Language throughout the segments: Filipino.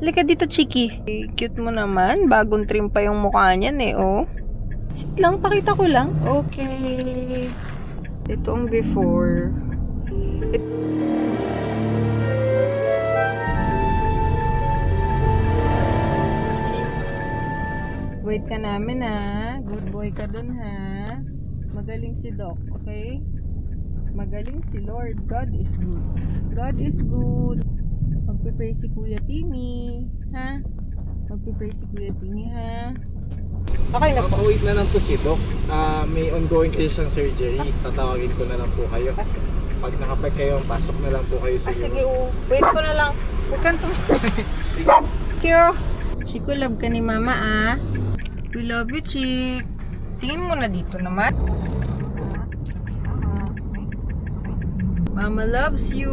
Halika dito, Chiki. Cute mo naman. Bagong trim pa yung mukha niyan eh, oh. Sit lang, pakita ko lang. Okay. Ito ang before. Wait ka namin ha. Good boy ka dun ha. Magaling si Doc, okay? Magaling si Lord. God is good. God is good. Magpipray si Kuya Timmy. Ha? Magpipray si Kuya Timmy ha. Okay na po. Wait na lang po si Doc. May ongoing kayo siyang surgery. Tatawagin ko na lang po kayo. Sige. Pag nakapag kayo, pasok na lang po kayo sa Sige, wait ko na lang. Huwag kang Kyo. Chico, love ka ni Mama ah. We love you, Chick. Tingin mo na dito naman. Mama loves you.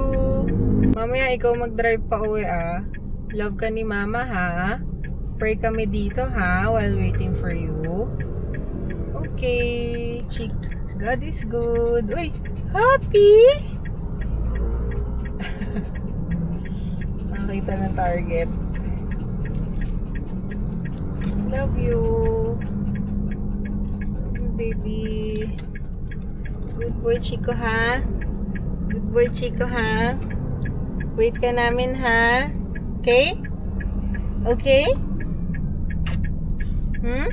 Mamaya ikaw mag-drive pa uwi ah. Love ka ni Mama ha. Pray kami dito ha while waiting for you. Okay, Chick. God is good. Uy, happy! Nakita ng target. Love you. Baby. Good boy, Chico ha. Good boy, Chico ha. Wait ka namin ha. Okay? Okay? Hmm?